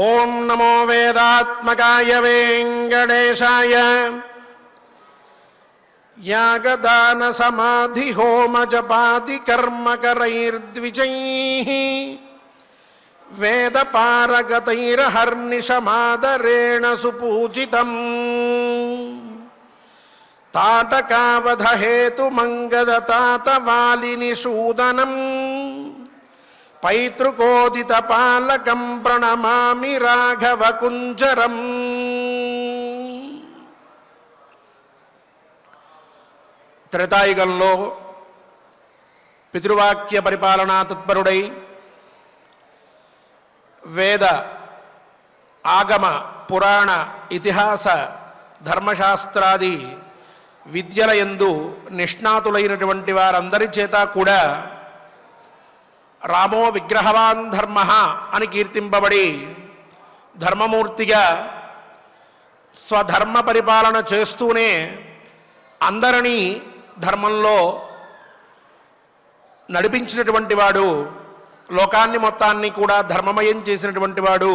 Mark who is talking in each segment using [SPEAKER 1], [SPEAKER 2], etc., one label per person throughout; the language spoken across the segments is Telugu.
[SPEAKER 1] ఓం నమో వేదాత్మకాయ వెంకటేశాయ. యాగదాన సమాధి హోమ జపాది కర్మకరైర్ద్విజైః వేద పారగతైర్హర్నిశమాదరేణ సుపూజితం తాటకావధ హేతు మంగదతాత వాలిని సూదనం పైతృకోదిత పాలకం ప్రణమామి రాఘవ కుంజరం. త్రేతాయుగంలో పితృవాక్య పరిపాలనా తత్పరుడై వేద ఆగమ పురాణ ఇతిహాస ధర్మశాస్త్రాది విద్యలయందు నిష్ణాతులైనటువంటి వారందరి చేత కూడా రామో విగ్రహవాన్ ధర్మ అని కీర్తింపబడి ధర్మమూర్తిగా స్వధర్మ పరిపాలన చేస్తూనే అందరినీ ధర్మంలో నడిపించినటువంటి వాడు, లోకాన్ని మొత్తాన్ని కూడా ధర్మమయం చేసినటువంటి వాడు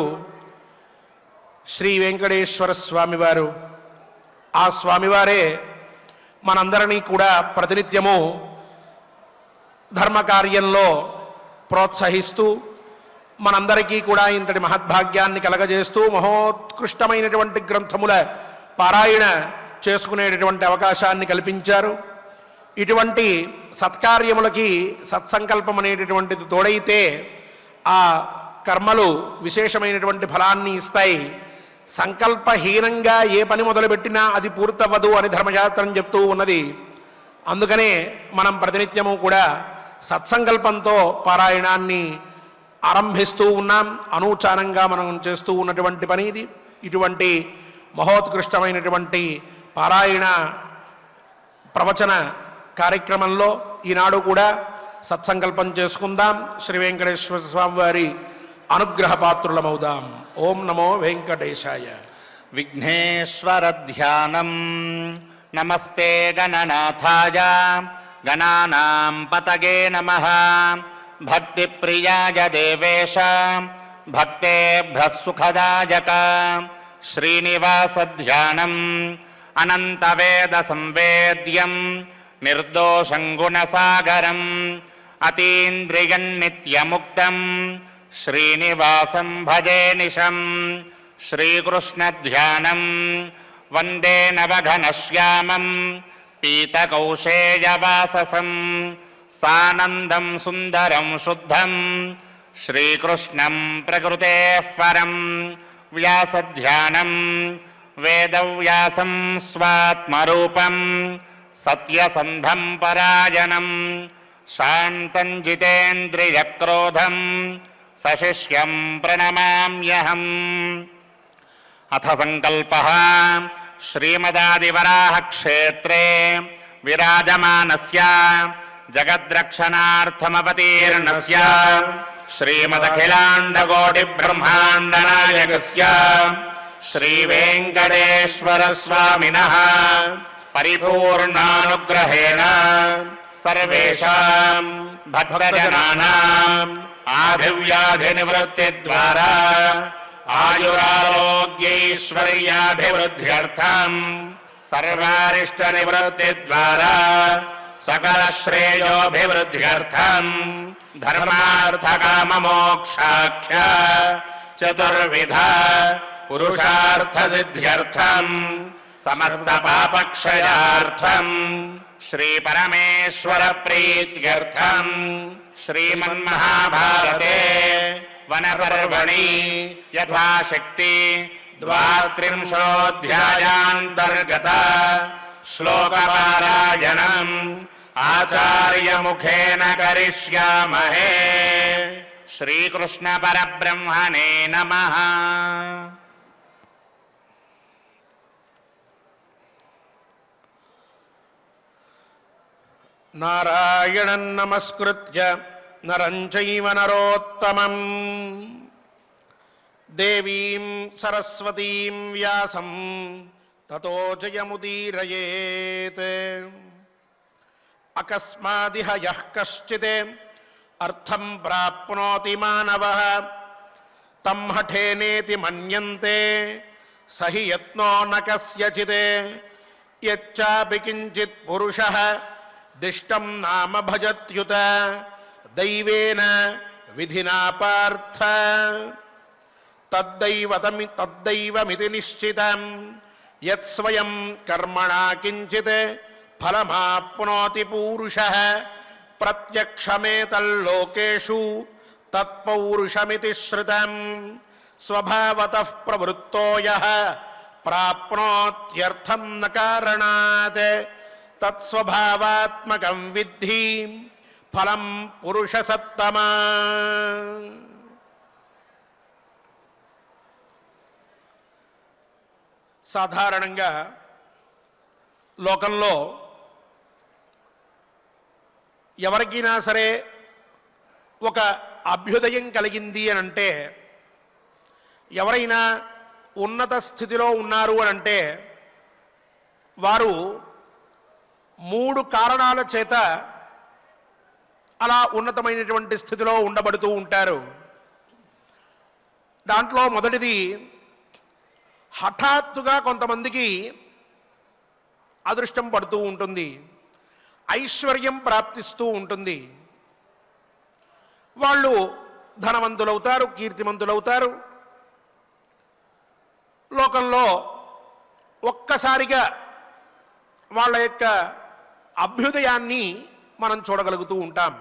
[SPEAKER 1] శ్రీ వెంకటేశ్వర స్వామివారు. ఆ స్వామివారే మనందరినీ కూడా ప్రతినిత్యము ధర్మకార్యంలో ప్రోత్సహిస్తూ మనందరికీ కూడా ఇంతటి మహద్భాగ్యాన్ని కలగజేస్తూ మహోత్కృష్టమైనటువంటి గ్రంథముల పారాయణ చేసుకునేటటువంటి అవకాశాన్ని కల్పించారు. ఇటువంటి సత్కార్యములకి సత్సంకల్పం అనేటటువంటిది తోడైతే ఆ కర్మలు విశేషమైనటువంటి ఫలాన్ని ఇస్తాయి. సంకల్పహీనంగా ఏ పని మొదలుపెట్టినా అది పూర్తవ్వదు అని ధర్మశాస్త్రం చెప్తూ ఉన్నది. అందుకనే మనం ప్రతినిత్యము కూడా సత్సంకల్పంతో పారాయణాన్ని ఆరంభిస్తూ ఉన్నాం. అనూచానంగా మనం చేస్తూ ఉన్నటువంటి పని ఇది. ఇటువంటి మహోత్కృష్టమైనటువంటి పారాయణ ప్రవచన కార్యక్రమంలో ఈనాడు కూడా సత్సంకల్పం చేసుకుందాం. శ్రీ వెంకటేశ్వర స్వామి వారి అనుగ్రహ పాత్రులమవుదాం. ఓం నమో వెంకటేశాయ.
[SPEAKER 2] విఘ్నేశ్వర ధ్యానం. నమస్తే గణనాథాయ గణానాం పతగే నమః. భక్తిప్రియాయ దేవేశ భక్తేభ్యః సుఖదాయక. శ్రీనివాస ధ్యానం అనంతవేద సంవేద్యం నిర్దోషం గుణసాగరం అతీంద్రియం నిత్యముక్తం శ్రీనివాసం భజే నిశం. శ్రీకృష్ణ ధ్యానం వందే నవఘనశ్యామం పీతకౌశేయవాససం సానందం సుందరం శుద్ధం శ్రీకృష్ణం ప్రకృతేః పరం. వ్యాసధ్యానం వేదవ్యాసం స్వాత్మరూపం సత్యసంధం పరాయణం శాంతం జితేంద్రియక్రోధం సశిష్యం ప్రణమామ్యహం. అథ సంకల్పః శ్రీమదాదివరాహక్షేత్రే విరాజమానస్య జగద్రక్షణార్థమవతీర్ణస్య శ్రీమదఖిలాండకోటిబ్రహ్మాండనాయకస్య శ్రీవేంకటేశ్వర స్వామినః పరిపూర్ణానుగ్రహేణ సర్వేషాం భక్తజనానాం ఆదివ్యాధినివృత్తిద్వారా ఆయురారోగ్యైశ్వర్యాభివృద్ధ్యర్థం సర్వారిష్టనివృత్తిద్వారా సకలశ్రేయోభివృద్ధ్యర్థం ధర్మార్థకామమోక్షాఖ్య చతుర్విధ పురుషార్థసిద్ధ్యర్థం సమస్త పాపక్షయార్థం శ్రీపరమేశ్వర ప్రీత్యర్థం శ్రీమన్మహాభారతే వనపర్వణి యథాశక్తి ద్వాత్రింశోऽధ్యాయాంతర్గత శ్లోకపారాయణం ఆచార్యముఖేన కరిష్యామహే. శ్రీకృష్ణ పరబ్రహ్మణే నమః.
[SPEAKER 1] నారాయణం నమస్కృత్య నరం చైవ నరోత్తమం దేవీం సరస్వతీం వ్యాసం తతో జయముదీరయేత్. అకస్మాదిహ యః కశ్చిత్ అర్థం ప్రాప్నోతి మానవః తం హఠేనేతి మన్యంతే సహి యత్నో న కస్యచిత్ యచ్చాపి కించిత్ పురుషః దిష్టం నామ భజత్యుత దైవేన విధినా పార్థ తద్దైవమితి నిశ్చితం యత్ స్వయం కర్మణా కించిత్ ఫలమాప్నోతి పూరుషః ప్రత్యక్షమేతల్లోకేషు తత్పౌరుషమితి శ్రుతం స్వభావతః ప్రవృత్తో యః ప్రాప్నోత్యర్థం న కారణాత్ తత్స్వభావాత్మకం విద్ధి ఫలం పురుషసత్తమా. సాధారణంగా లోకంలో ఎవరికైనా సరే ఒక అభ్యుదయం కలిగింది అని అంటే, ఎవరైనా ఉన్నత స్థితిలో ఉన్నారు అని అంటే వారు 3 కారణాల చేత అలా ఉన్నతమైనటువంటి స్థితిలో ఉండబడుతూ ఉంటారు. దాంట్లో మొదటిది, హఠాత్తుగా కొంతమందికి అదృష్టం పడుతూ ఉంటుంది, ఐశ్వర్యం ప్రాప్తిస్తూ ఉంటుంది. వాళ్ళు ధనవంతులవుతారు, కీర్తిమంతులవుతారు. లోకంలో ఒక్కసారిగా వాళ్ళ యొక్క అభ్యుదయాన్ని మనం చూడగలుగుతూ ఉంటాం.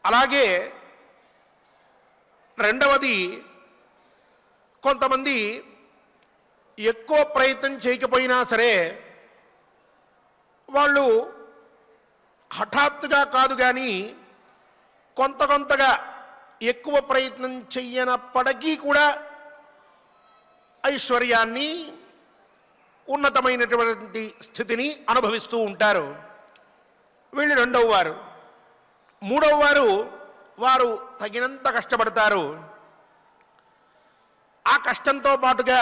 [SPEAKER 1] అలాగే రెండవది, కొంతమంది ఎక్కువ ప్రయత్నం చేయకపోయినా సరే వాళ్ళు హఠాత్తుగా కాదు కానీ కొంతగా ఎక్కువ ప్రయత్నం చెయ్యనప్పటికీ కూడా ఐశ్వర్యాన్ని, ఉన్నతమైనటువంటి స్థితిని అనుభవిస్తూ ఉంటారు. వీళ్ళు రెండవ వారు. మూడవ వారు, వారు తగినంత కష్టపడతారు. ఆ కష్టంతో పాటుగా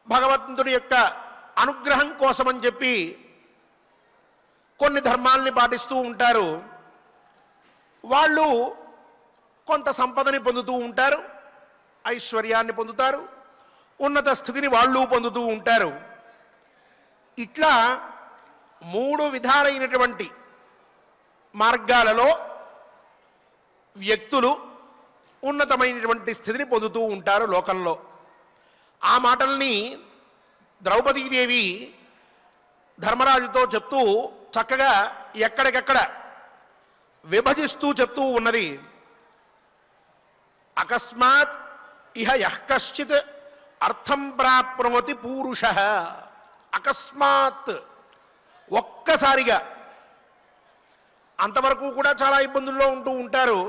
[SPEAKER 1] భగవంతుడి యొక్క అనుగ్రహం కోసమని చెప్పి కొన్ని ధర్మాల్ని పాటిస్తూ ఉంటారు. వాళ్ళు కొంత సంపదని పొందుతూ ఉంటారు, ఐశ్వర్యాన్ని పొందుతారు, ఉన్నత స్థితిని వాళ్ళు పొందుతూ ఉంటారు. ఇట్లా 3 విధాలైనటువంటి మార్గాలలో వ్యక్తులు ఉన్నతమైనటువంటి స్థితిని పొందుతూ ఉంటారు లోకంలో. ఆ మాటల్ని ద్రౌపదీదేవి ధర్మరాజుతో చెప్తూ చక్కగా ఎక్కడికెక్కడ విభజిస్తూ చెప్తూ ఉన్నది. అకస్మాత్ ఇహ యః కశ్చిత్ అర్థం ప్రాప్నోతి పూరుషః. అకస్మాత్, ఒక్కసారిగా. అంతవరకు కూడా చాలా ఇబ్బందుల్లో ఉంటూ ఉంటారు.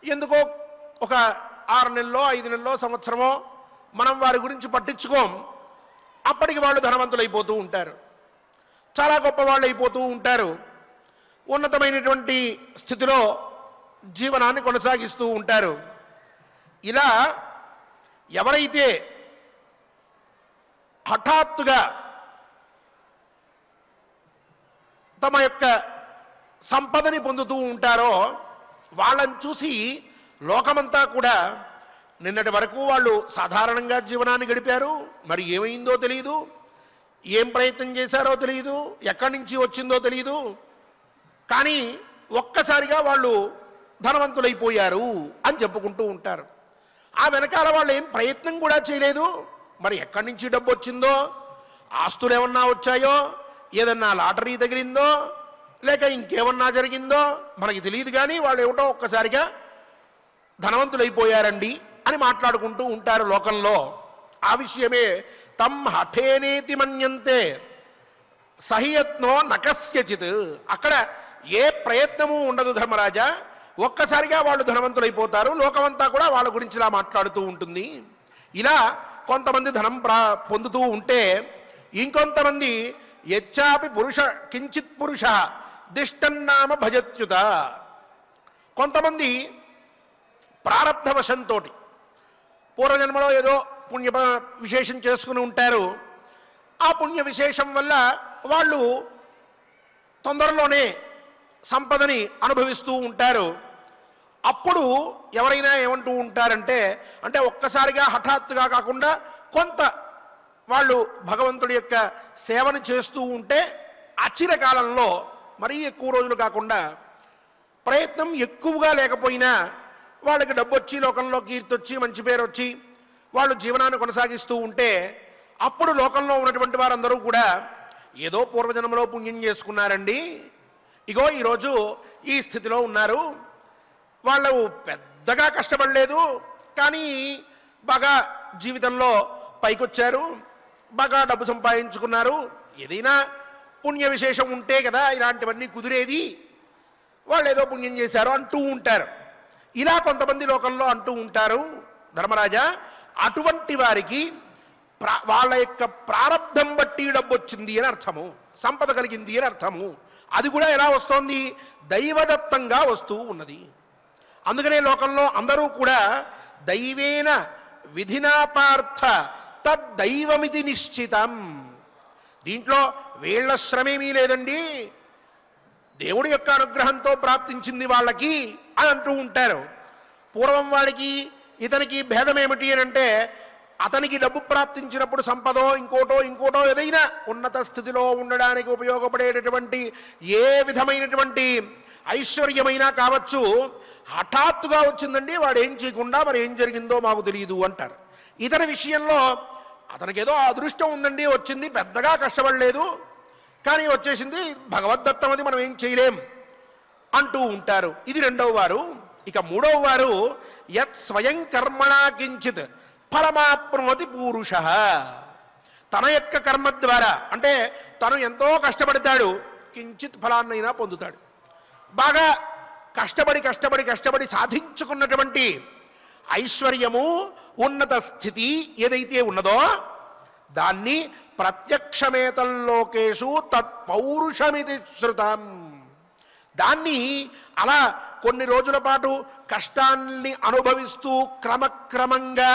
[SPEAKER 1] ఎందుకో ఒక 6 నెలలో 5 నెలలో సంవత్సరమో మనం వారి గురించి పట్టించుకోం. అప్పటికి వాళ్ళు ధనవంతులైపోతూ ఉంటారు, చాలా గొప్ప వాళ్ళు అయిపోతూ ఉంటారు, ఉన్నతమైనటువంటి స్థితిలో జీవనాన్ని కొనసాగిస్తూ ఉంటారు. ఇలా ఎవరైతే హఠాత్తుగా తమ యొక్క సంపదని పొందుతూ ఉంటారో వాళ్ళని చూసి లోకమంతా కూడా నిన్నటి వరకు వాళ్ళు సాధారణంగా జీవనాన్ని గడిపారు, మరి ఏమైందో తెలియదు, ఏం ప్రయత్నం చేశారో తెలియదు, ఎక్కడి నుంచి వచ్చిందో తెలియదు, కానీ ఒక్కసారిగా వాళ్ళు ధనవంతులైపోయారు అని చెప్పుకుంటూ ఉంటారు. ఆ వెనకాల వాళ్ళు ఏం ప్రయత్నం కూడా చేయలేదు, మరి ఎక్కడి నుంచి డబ్బు వచ్చిందో, ఆస్తులు ఏమన్నా వచ్చాయో, ఏదన్నా లాటరీ తగిలిందో, లేక ఇంకేమన్నా జరిగిందో మనకి తెలియదు, కానీ వాళ్ళు ఏమిటో ఒక్కసారిగా ధనవంతులైపోయారండి అని మాట్లాడుకుంటూ ఉంటారు లోకంలో. ఆ విషయమే తం హఠేనేతి మన్యంతే సహియత్నో నకస్యచిత్. అక్కడ ఏ ప్రయత్నము ఉండదు ధర్మరాజా, ఒక్కసారిగా వాళ్ళు ధనవంతులైపోతారు, లోకమంతా కూడా వాళ్ళ గురించి ఇలా మాట్లాడుతూ ఉంటుంది. ఇలా కొంతమంది ధనం పొందుతూ ఉంటే ఇంకొంతమంది యచ్చాపి పురుష కించిత్ పురుష దిష్టన్నామ భజత్యుత. కొంతమంది ప్రారబ్ధవశంతో పూర్వజన్మలో ఏదో పుణ్య విశేషం చేసుకుని ఉంటారు. ఆ పుణ్య విశేషం వల్ల వాళ్ళు తొందరలోనే సంపదని అనుభవిస్తూ ఉంటారు. అప్పుడు ఎవరైనా ఏమంటూ ఉంటారంటే, అంటే ఒక్కసారిగా హఠాత్తుగా కాకుండా కొంత వాళ్ళు భగవంతుడి యొక్క సేవను చేస్తూ ఉంటే అచిరకాలంలో మరీ ఎక్కువ రోజులు కాకుండా ప్రయత్నం ఎక్కువగా లేకపోయినా వాళ్ళకి డబ్బు వచ్చి లోకంలో కీర్తి వచ్చి మంచి పేరు వచ్చి వాళ్ళు జీవనాన్ని కొనసాగిస్తూ ఉంటే అప్పుడు లోకంలో ఉన్నటువంటి వారందరూ కూడా ఏదో పూర్వజన్మలో పుణ్యం చేసుకున్నారండి, ఇగో ఈరోజు ఈ స్థితిలో ఉన్నారు, వాళ్ళు పెద్దగా కష్టపడలేదు కానీ బాగా జీవితంలో పైకొచ్చారు, బాగా డబ్బు సంపాదించుకున్నారు, ఏదైనా పుణ్య విశేషం ఉంటే కదా ఇలాంటివన్నీ కుదిరేది, వాళ్ళు ఏదో పుణ్యం చేశారు అంటూ ఉంటారు. ఇలా కొంతమంది లోకంలో అంటూ ఉంటారు. ధర్మరాజా, అటువంటి వారికి వాళ్ళ యొక్క ప్రారంధం బట్టి డబ్బు వచ్చింది అని అర్థము, సంపద కలిగింది అని అర్థము. అది కూడా ఎలా వస్తోంది? దైవదత్తంగా వస్తూ ఉన్నది. అందుకనే లోకంలో అందరూ కూడా దైవేన విధినా పార్థ తద్దైవమితి నిశ్చితం. దీంట్లో వీళ్ళ శ్రమేమీ లేదండి, దేవుడి యొక్క అనుగ్రహంతో ప్రాప్తించింది వాళ్ళకి అని అంటూ ఉంటారు. పూర్వం వాడికి ఇతనికి భేదం ఏమిటి అని అంటే, అతనికి డబ్బు ప్రాప్తించినప్పుడు సంపదో ఇంకోటో ఏదైనా ఉన్నత స్థితిలో ఉండడానికి ఉపయోగపడేటటువంటి ఏ విధమైనటువంటి ఐశ్వర్యమైనా కావచ్చు, హఠాత్తుగా వచ్చిందండి, వాడు ఏం చేయకుండా మరి ఏం జరిగిందో మాకు తెలియదు అంటారు. ఇతని విషయంలో అతనికి ఏదో అదృష్టం ఉందండి, వచ్చింది, పెద్దగా కష్టపడలేదు కానీ వచ్చేసింది, భగవద్దత్తం, అది మనం ఏం చేయలేం అంటూ ఉంటారు. ఇది రెండవ వారు. ఇక మూడవ వారు యత్ స్వయం కర్మణా కించిత్ ఫలమాప్నోతి పూరుష. తన యొక్క కర్మ ద్వారా, అంటే తను ఎంతో కష్టపడతాడు, కించిత్ ఫలాన్నైనా పొందుతాడు. బాగా కష్టపడి సాధించుకున్నటువంటి ఐశ్వర్యము, ఉన్నత స్థితి ఏదైతే ఉన్నదో దాన్ని ప్రత్యక్షమేతల్లోకేషు తత్పౌరుషమితి శృతం. దాన్ని అలా కొన్ని రోజుల పాటు కష్టాన్ని అనుభవిస్తూ క్రమక్రమంగా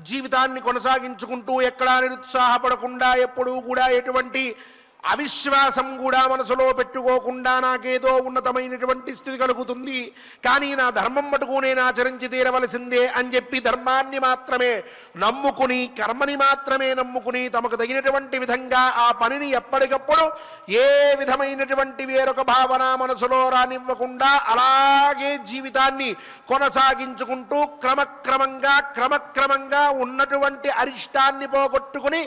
[SPEAKER 1] జీవితాన్ని కొనసాగించుకుంటూ ఎక్కడా నిరుత్సాహపడకుండా ఎప్పుడూ కూడా ఎటువంటి అవిశ్వాసం కూడా మనసులో పెట్టుకోకుండా నాకేదో ఉన్నతమైనటువంటి స్థితి కలుగుతుంది కానీ నా ధర్మం మటుకు నేను ఆచరించి తీరవలసిందే అని చెప్పి ధర్మాన్ని మాత్రమే నమ్ముకుని, కర్మని మాత్రమే నమ్ముకుని, తమకు తగినటువంటి విధంగా ఆ పనిని ఎప్పటికప్పుడు ఏ విధమైనటువంటి వేరొక భావన మనసులో రానివ్వకుండా అలాగే జీవితాన్ని కొనసాగించుకుంటూ క్రమక్రమంగా ఉన్నటువంటి అరిష్టాన్ని పోగొట్టుకుని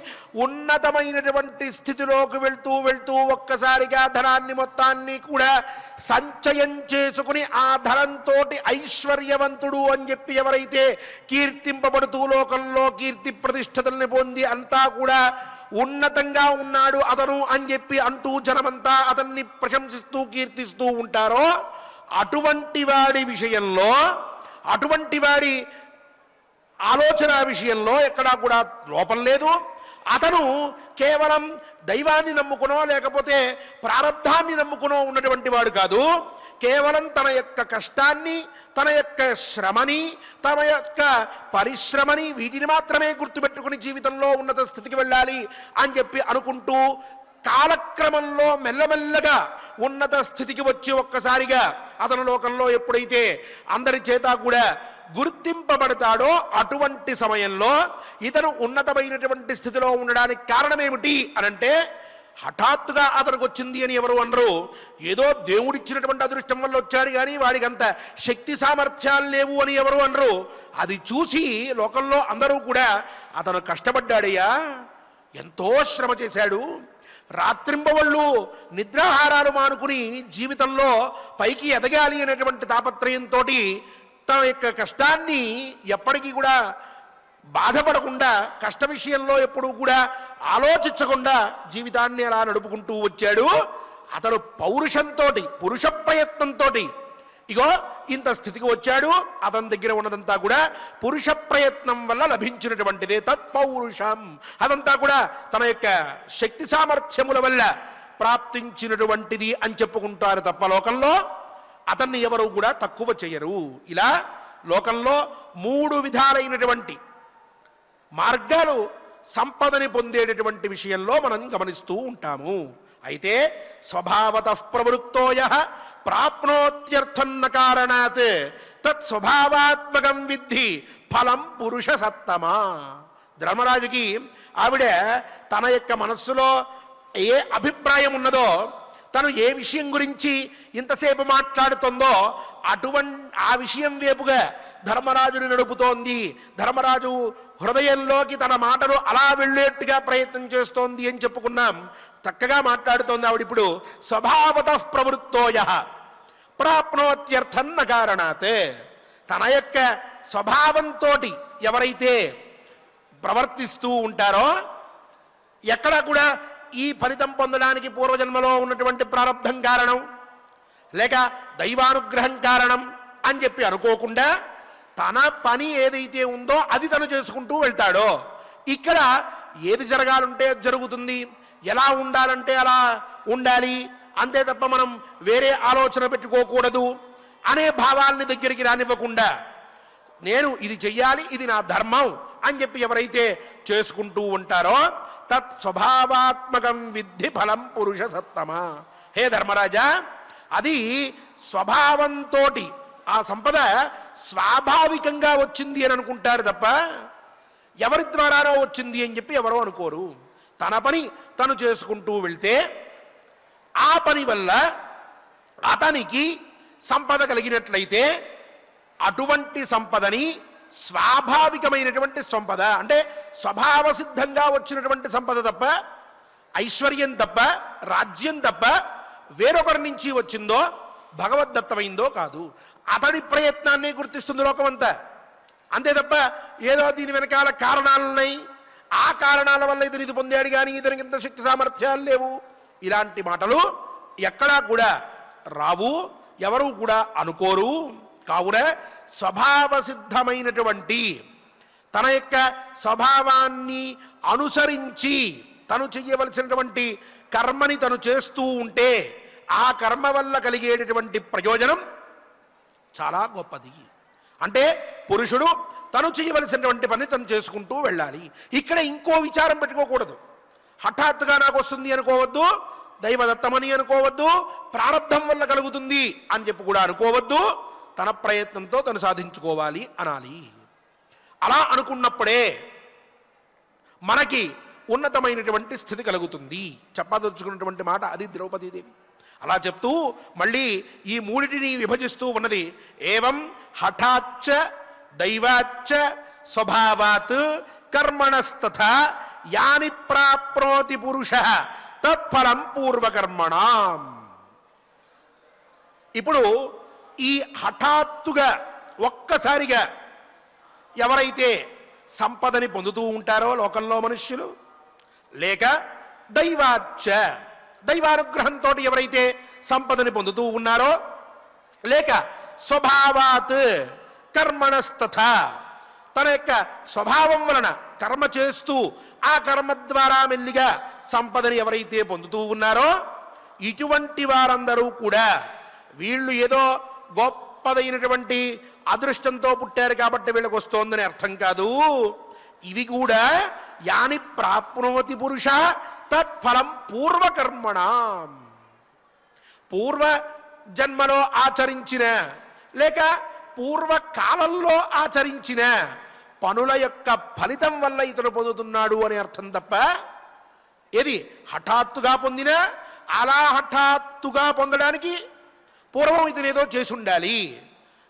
[SPEAKER 1] ఉన్నతమైనటువంటి స్థితిలోకి వెళ్తూ ఒక్కసారిగా ధనాన్ని మొత్తాన్ని కూడా సంచయం చేసుకుని ఆ ధనంతో ఐశ్వర్యవంతుడు అని చెప్పి ఎవరైతే కీర్తింపబడుతూ లోకంలో కీర్తి ప్రతిష్టతల్ని పొంది అంతా కూడా ఉన్నతంగా ఉన్నాడు అతను అని చెప్పి అంటూ జనమంతా అతన్ని ప్రశంసిస్తూ కీర్తిస్తూ ఉంటారో, అటువంటి వాడి విషయంలో, అటువంటి వాడి ఆలోచన విషయంలో ఎక్కడా కూడా లోపం లేదు. అతను కేవలం దైవాన్ని నమ్ముకునో లేకపోతే ప్రారబ్ధాన్ని నమ్ముకునో ఉన్నటువంటి వాడు కాదు. కేవలం తన యొక్క కష్టాన్ని, తన యొక్క శ్రమని, తన యొక్క పరిశ్రమని, వీటిని మాత్రమే గుర్తుపెట్టుకుని జీవితంలో ఉన్నత స్థితికి వెళ్ళాలి అని చెప్పి అనుకుంటూ కాలక్రమంలో మెల్లమెల్లగా ఉన్నత స్థితికి వచ్చి ఒక్కసారిగా అతను లోకంలో ఎప్పుడైతే అందరి చేత కూడా గుర్తింపబడతాడో అటువంటి సమయంలో ఇతను ఉన్నతమైనటువంటి స్థితిలో ఉండడానికి కారణమేమిటి అనంటే, హఠాత్తుగా అతనికి వచ్చింది అని ఎవరు అనరు. ఏదో దేవుడిచ్చినటువంటి అదృష్టం వల్ల వచ్చాడు కానీ వాడికి అంత శక్తి సామర్థ్యాలు లేవు అని ఎవరు అనరు. అది చూసి లోకంలో అందరూ కూడా అతను కష్టపడ్డాడయ్యా, ఎంతో శ్రమ చేశాడు, రాత్రింబవళ్ళు నిద్రాహారాలు మానుకుని జీవితంలో పైకి ఎదగాలి అనేటువంటి తాపత్రయంతో తన యొక్క కష్టాన్ని ఎప్పటికీ కూడా బాధపడకుండా, కష్ట విషయంలో ఎప్పుడూ కూడా ఆలోచించకుండా జీవితాన్ని అలా నడుపుకుంటూ వచ్చాడు. అతను పౌరుషంతో, పురుష ప్రయత్నంతో ఇగో ఇంత స్థితికి వచ్చాడు. అతని దగ్గర ఉన్నదంతా కూడా పురుష ప్రయత్నం వల్ల లభించినటువంటిదే తత్పౌరుషం. అదంతా కూడా తన యొక్క శక్తి సామర్థ్యముల వల్ల ప్రాప్తించినటువంటిది అని చెప్పుకుంటారు తప్ప లోకంలో అతన్ని ఎవరు కూడా తక్కువ చేయరు. ఇలా లోకంలో 3 విధాలైనటువంటి మార్గాలు సంపదని పొందేటటువంటి విషయంలో మనం గమనిస్తూ ఉంటాము. అయితే స్వభావతః ప్రవృత్తోయ ప్రాప్నోత్యర్థన్న కారణాత్ తత్ స్వభావాత్మకం విద్ధి ఫలం పురుష సత్తమా. ధర్మరాజుకి ఆవిడ తన యొక్క మనస్సులో ఏ అభిప్రాయం ఉన్నదో, తను ఏ విషయం గురించి ఇంతసేపు మాట్లాడుతుందో ఆ విషయం వైపుగా ధర్మరాజుని నడుపుతోంది. ధర్మరాజు హృదయంలోకి తన మాటలు అలా వెళ్ళేట్టుగా ప్రయత్నం చేస్తోంది అని చెప్పుకున్నాం. చక్కగా మాట్లాడుతోంది ఆవిడిప్పుడు. స్వభావతః ప్రవృత్తోయ ప్రాప్నోత్యర్థన్న కారణాత్. తన యొక్క స్వభావంతో ఎవరైతే ప్రవర్తిస్తూ ఉంటారో, ఎక్కడా కూడా ఈ ఫలితం పొందడానికి పూర్వజన్మలో ఉన్నటువంటి ప్రారబ్ధం కారణం లేక దైవానుగ్రహం కారణం అని చెప్పి అనుకోకుండా తన పని ఏదైతే ఉందో అది తను చేసుకుంటూ వెళ్తాడో, ఇక్కడ ఏది జరగాలంటే జరుగుతుంది, ఎలా ఉండాలంటే అలా ఉండాలి, అంతే తప్ప మనం వేరే ఆలోచన పెట్టుకోకూడదు అనే భావాల్ని దగ్గరికి రానివ్వకుండా నేను ఇది చెయ్యాలి, ఇది నా ధర్మం అని చెప్పి ఎవరైతే చేసుకుంటూ ఉంటారో తత్ స్వభావాత్మకం విద్ధి ఫలం పురుష సత్తమా. హే ధర్మరాజా, అది స్వభావంతో ఆ సంపద స్వాభావికంగా వచ్చింది అని అనుకుంటారు తప్ప ఎవరి ద్వారానో వచ్చింది అని చెప్పి ఎవరో అనుకోరు. తన పని తను చేసుకుంటూ వెళ్తే ఆ పని వల్ల అతనికి సంపద కలిగినట్లయితే అటువంటి సంపదని స్వాభావికమైనటువంటి సంపద అంటే స్వభావ సిద్ధంగా వచ్చినటువంటి సంపద తప్ప, ఐశ్వర్యం తప్ప, రాజ్యం తప్ప వేరొకరి నుంచి వచ్చిందో భగవద్దత్తమైందో కాదు. అతడి ప్రయత్నాన్ని గుర్తిస్తుంది లోకమంతా. అంతే తప్ప ఏదో దీని వెనకాల కారణాలున్నాయి, ఆ కారణాల వల్ల ఇతను ఇది పొందాడు కానీ ఇతనికి ఇంత శక్తి సామర్థ్యాలు లేవు, ఇలాంటి మాటలు ఎక్కడా కూడా రావు, ఎవరు కూడా అనుకోరు. కావున స్వభావ సిద్ధమైనటువంటి తన యొక్క స్వభావాన్ని అనుసరించి తను చెయ్యవలసినటువంటి కర్మని తను చేస్తూ ఉంటే ఆ కర్మ వల్ల కలిగేటటువంటి ప్రయోజనం చాలా గొప్పది. అంటే పురుషుడు తను చేయవలసినటువంటి పని తను చేసుకుంటూ వెళ్ళాలి. ఇక్కడ ఇంకో విచారం పెట్టుకోకూడదు. హఠాత్తుగా నాకు వస్తుంది అనుకోవద్దు, దైవదత్తమని అనుకోవద్దు, ప్రారంధం వల్ల కలుగుతుంది అని చెప్పి కూడా అనుకోవద్దు. తన ప్రయత్నంతో తను సాధించుకోవాలి అనాలి. అలా అనుకున్నప్పుడే మనకి ఉన్నతమైనటువంటి స్థితి కలుగుతుంది. చెప్పదలుచుకున్నటువంటి మాట అది ద్రౌపదీదేవి. అలా చెప్తూ మళ్ళీ ఈ మూడిటిని విభజిస్తూ ఉన్నది. ఏవం హఠాచ్చ దైవాచ్చ స్వభావాత్ కర్మణస్తథా యాని ప్రాప్నోతి పురుషః తత్ఫలం పూర్వకర్మణాం. ఇప్పుడు ఈ హఠాత్తుగా ఒక్కసారిగా ఎవరైతే సంపదని పొందుతూ ఉంటారో లోకంలో మనుష్యులు, లేక దైవాచ్చ దైవానుగ్రహంతో ఎవరైతే సంపదని పొందుతూ ఉన్నారో, లేక స్వభావాత్ కర్మణస్తథా తన యొక్క స్వభావం వలన కర్మ చేస్తూ ఆ కర్మ ద్వారా మెల్లిగా సంపదని ఎవరైతే పొందుతూ ఉన్నారో, ఇటువంటి వారందరూ కూడా వీళ్ళు ఏదో గొప్పదైనటువంటి అదృష్టంతో పుట్టారు కాబట్టి వీళ్ళకి వస్తోందని అర్థం కాదు. ఇవి కూడా యాని ప్రాప్నోతి పురుష తత్ఫలం పూర్వకర్మణాం. పూర్వ జన్మలో ఆచరించిన లేక పూర్వకాలంలో ఆచరించిన పనుల యొక్క ఫలితం వల్ల ఇతను పొందుతున్నాడు అని అర్థం తప్ప ఏది హఠాత్తుగా పొందినా అలా హఠాత్తుగా పొందడానికి పూర్వం ఇతను ఏదో చేసి ఉండాలి.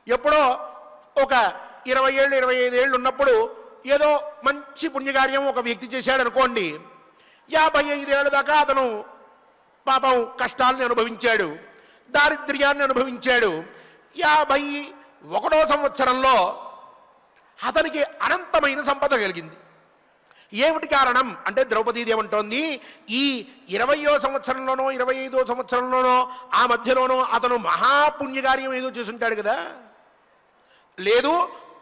[SPEAKER 1] ఎప్పుడో ఒక 20 ఏళ్ళు 25 ఏళ్ళు ఉన్నప్పుడు ఏదో మంచి పుణ్యకార్యం ఒక వ్యక్తి చేశాడు అనుకోండి, 55 ఏళ్ళ దాకా అతను పాపం కష్టాలని అనుభవించాడు, దారిద్ర్యాన్ని అనుభవించాడు. 51వ సంవత్సరంలో అతనికి అనంతమైన సంపద కలిగింది. ఏమిటి కారణం అంటే ద్రౌపదీదేవి అంటోంది, ఈ 20వ సంవత్సరంలోనో 25వ సంవత్సరంలోనో ఆ మధ్యలోనో అతను మహాపుణ్యకార్యం ఏదో చేసుంటాడు కదా, లేదు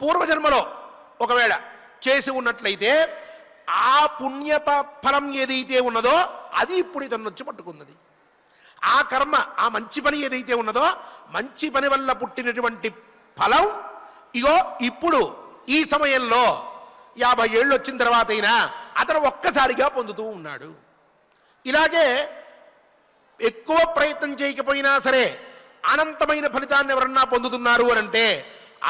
[SPEAKER 1] పూర్వజన్మలో ఒకవేళ చేసి ఉన్నట్లయితే ఆ పుణ్య ఫలం ఏదైతే ఉన్నదో అది ఇప్పుడు ఇతను వచ్చి పట్టుకున్నది. ఆ కర్మ ఆ మంచి పని ఏదైతే ఉన్నదో మంచి పని వల్ల పుట్టినటువంటి ఫలం ఇగో ఇప్పుడు ఈ సమయంలో 50 ఏళ్ళు వచ్చిన తర్వాత అయినా అతను ఒక్కసారిగా పొందుతూ ఉన్నాడు. ఇలాగే ఎక్కువ ప్రయత్నం చేయకపోయినా సరే అనంతమైన ఫలితాన్ని ఎవరన్నా పొందుతున్నారు అని అంటే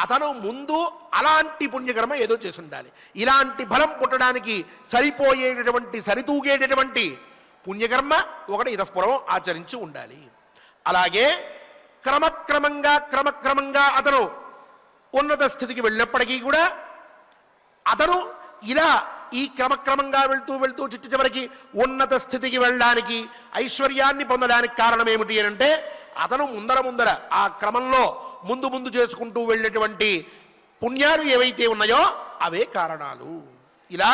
[SPEAKER 1] అతను ముందు అలాంటి పుణ్యకర్మ ఏదో చేసి ఉండాలి. ఇలాంటి ఫలం పుట్టడానికి సరిపోయేటటువంటి సరితూగేటటువంటి పుణ్యకర్మ ఒకటి ఇతఃపూర్వం ఆచరించి ఉండాలి. అలాగే క్రమక్రమంగా అతను ఉన్నత స్థితికి వెళ్ళినప్పటికీ కూడా అతను ఇలా ఈ క్రమక్రమంగా వెళ్తూ చివరికి ఉన్నత స్థితికి వెళ్ళడానికి ఐశ్వర్యాన్ని పొందడానికి కారణం ఏమిటి అని అంటే అతను ముందర ఆ క్రమంలో ముందు చేసుకుంటూ వెళ్ళేటువంటి పుణ్యాలు ఏవైతే ఉన్నాయో అవే కారణాలు. ఇలా